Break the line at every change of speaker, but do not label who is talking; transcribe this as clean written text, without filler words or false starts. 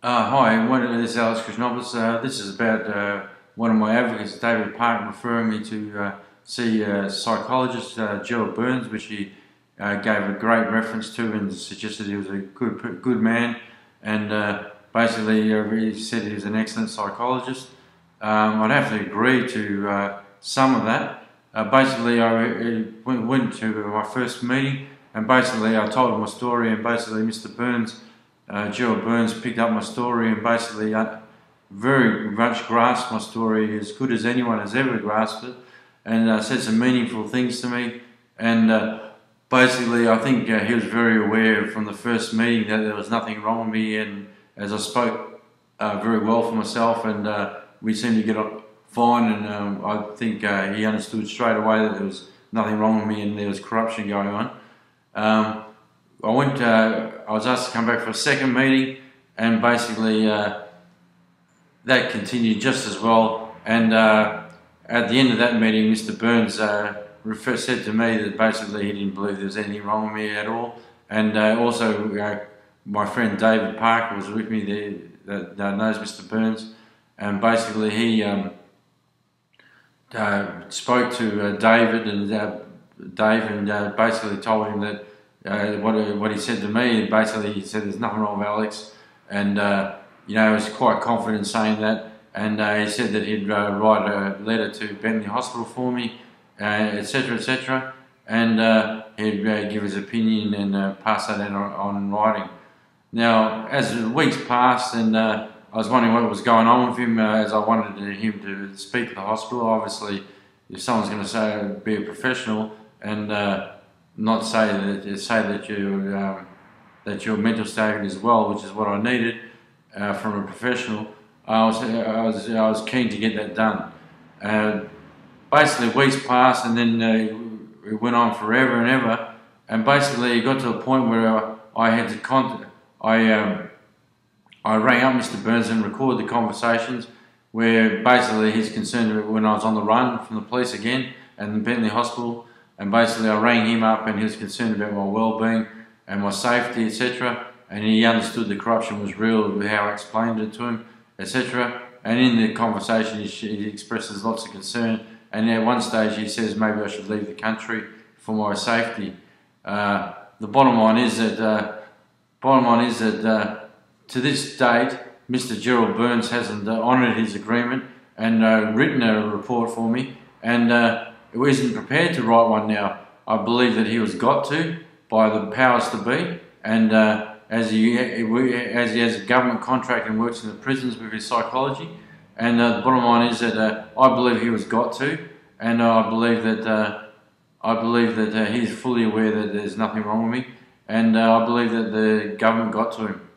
This is Alex Christianopoulos. This is about one of my advocates, David Park, referring me to see psychologist Gerald Burns, which he gave a great reference to and suggested he was a good man, and basically he said he was an excellent psychologist. I'd have to agree to some of that. Basically, I went to my first meeting, and basically I told him my story, and basically Mr. Burns. Gerald Burns picked up my story and basically very much grasped my story as good as anyone has ever grasped it, and said some meaningful things to me. And basically, I think he was very aware from the first meeting that there was nothing wrong with me, and as I spoke very well for myself, and we seemed to get on fine, and I think he understood straight away that there was nothing wrong with me and there was corruption going on. I was asked to come back for a second meeting, and basically that continued just as well. And at the end of that meeting, Mr. Burns said to me that basically he didn't believe there was anything wrong with me at all. And also my friend David Parker was with me there that knows Mr. Burns, and basically he spoke to David, and basically told him that what he said to me. Basically he said there's nothing wrong with Alex, and he was quite confident saying that, and he said that he'd write a letter to Bentley Hospital for me, etc, etc, and he'd give his opinion and pass that on in writing. Now, as the weeks passed, and I was wondering what was going on with him, as I wanted him to speak to the hospital. Obviously, if someone's going to say be a professional and not say that your mental state is well, which is what I needed from a professional, I was keen to get that done. Basically, weeks passed, and then it went on forever and ever. And basically, it got to a point where I had to I rang up Mr. Burns and recorded the conversations where basically he's concerned when I was on the run from the police again and the Bentley Hospital. And basically I rang him up, and he was concerned about my well-being and my safety, etc. And he understood the corruption was real with how I explained it to him, etc. And in the conversation he expresses lots of concern. And at one stage he says maybe I should leave the country for my safety. The bottom line is that to this date, Mr. Gerald Burns hasn't honoured his agreement and written a report for me, and he isn't prepared to write one now. I believe that he was got to by the powers to be, and as he has a government contract and works in the prisons with his psychology. And the bottom line is that I believe he was got to, and I believe that he's fully aware that there's nothing wrong with me, and I believe that the government got to him.